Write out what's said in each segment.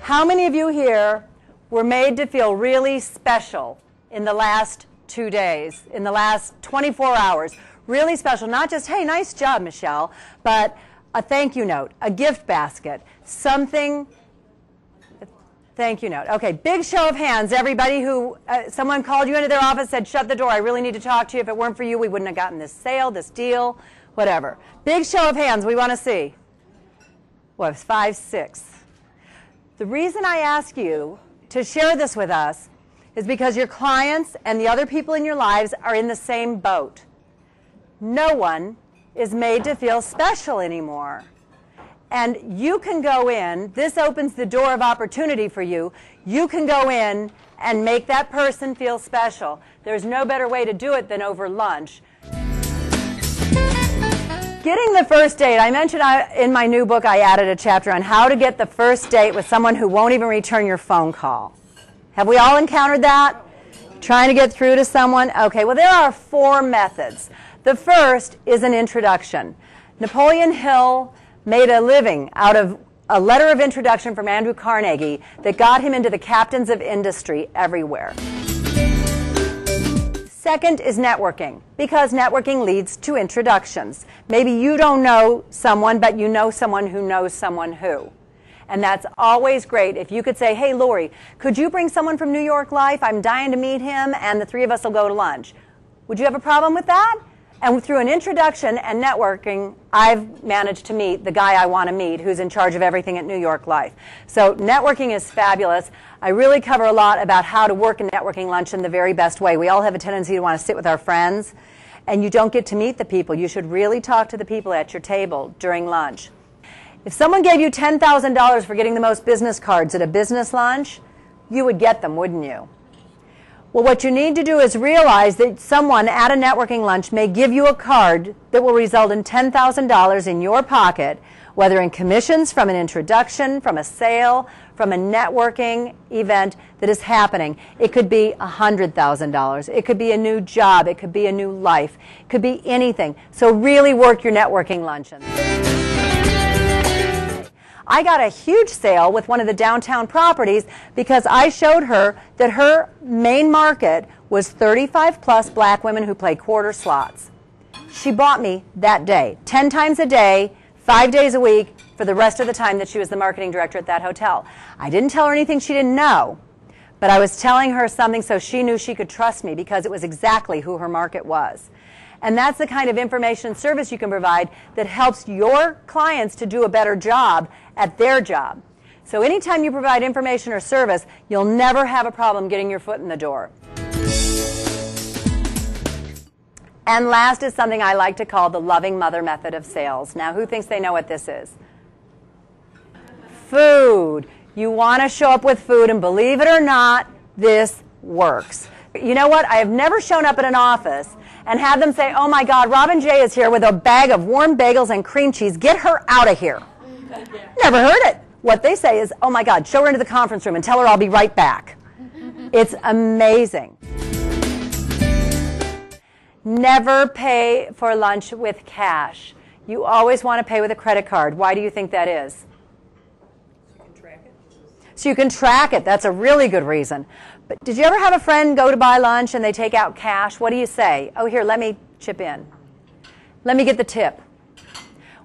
How many of you here were made to feel really special in the last 2 days, in the last 24 hours? Really special, not just, hey, nice job, Michelle, but a thank you note, a gift basket, something, thank you note. Okay, big show of hands, everybody who, someone called you into their office, said, shut the door, I really need to talk to you. If it weren't for you, we wouldn't have gotten this sale, this deal, whatever. Big show of hands, we want to see. What, 5, 6. The reason I ask you to share this with us is because your clients and the other people in your lives are in the same boat. No one is made to feel special anymore. And you can go in, this opens the door of opportunity for you. You can go in and make that person feel special. There's no better way to do it than over lunch. Getting the first date, I mentioned in my new book I added a chapter on how to get the first date with someone who won't even return your phone call. Have we all encountered that? Trying to get through to someone? Okay, well there are 4 methods. The first is an introduction. Napoleon Hill made a living out of a letter of introduction from Andrew Carnegie that got him into the captains of industry everywhere. Second is networking, because networking leads to introductions. Maybe you don't know someone, but you know someone who knows someone who. And that's always great. If you could say, hey, Lori, could you bring someone from New York Life? I'm dying to meet him, and the 3 of us will go to lunch. Would you have a problem with that? And through an introduction and networking, I've managed to meet the guy I want to meet who's in charge of everything at New York Life. So networking is fabulous. I really cover a lot about how to work a networking lunch in the very best way. We all have a tendency to want to sit with our friends, and you don't get to meet the people. You should really talk to the people at your table during lunch. If someone gave you $10,000 for getting the most business cards at a business lunch, you would get them, wouldn't you? Well, what you need to do is realize that someone at a networking lunch may give you a card that will result in $10,000 in your pocket, whether in commissions from an introduction, from a sale, from a networking event that is happening. It could be $100,000. It could be a new job. It could be a new life. It could be anything. So really work your networking luncheons. I got a huge sale with one of the downtown properties because I showed her that her main market was 35 plus black women who play quarter slots. She bought me that day, 10 times a day, 5 days a week, for the rest of the time that she was the marketing director at that hotel. I didn't tell her anything she didn't know, but I was telling her something so she knew she could trust me because it was exactly who her market was. And that's the kind of information and service you can provide that helps your clients to do a better job at their job. So anytime you provide information or service, you'll never have a problem getting your foot in the door. And last is something I like to call the loving mother method of sales. Now, who thinks they know what this is? Food. You want to show up with food, and believe it or not, this works. You know what? I have never shown up at an office and had them say, oh my God, RobinJay is here with a bag of warm bagels and cream cheese. Get her out of here. Never heard it. What they say is, oh my God, show her into the conference room and tell her I'll be right back. It's amazing. Never pay for lunch with cash. You always want to pay with a credit card. Why do you think that is? So you can track it. So you can track it. That's a really good reason. But did you ever have a friend go to buy lunch and they take out cash? What do you say? Oh, here, let me chip in. Let me get the tip.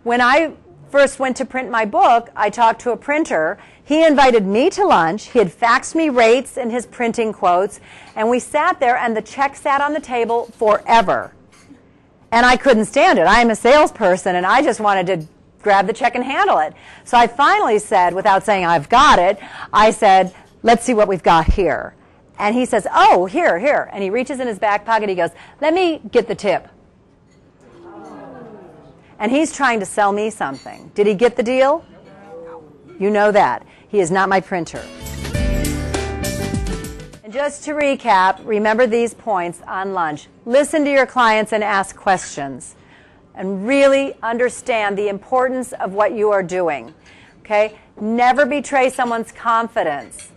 When I first went to print my book, I talked to a printer. He invited me to lunch. He had faxed me rates and his printing quotes, and we sat there, and the check sat on the table forever. And I couldn't stand it. I'm a salesperson, and I just wanted to grab the check and handle it. So I finally said, without saying I've got it, I said, let's see what we've got here. And he says, oh, here, here. And he reaches in his back pocket. He goes, let me get the tip. And he's trying to sell me something. Did he get the deal? You know that. He is not my printer. And just to recap, remember these points on lunch. Listen to your clients and ask questions. And really understand the importance of what you are doing. Okay? Never betray someone's confidence.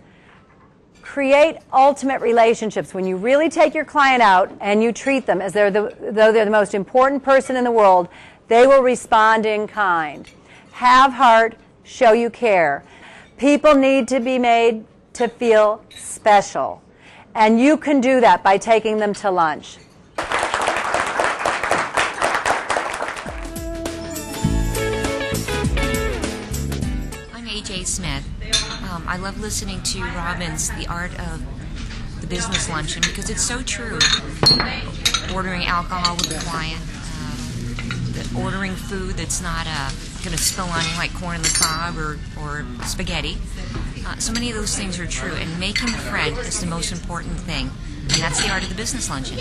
Create ultimate relationships. When you really take your client out and you treat them as though they're the most important person in the world, They will respond in kind. Have heart, show you care. People need to be made to feel special. And you can do that by taking them to lunch. I'm A.J. Smith. I love listening to Robin's The Art of the Business Luncheon because it's so true. Ordering alcohol with a client, ordering food that's not going to spill on you like corn on the cob or spaghetti. So many of those things are true, and making a friend is the most important thing, and that's the art of the business luncheon.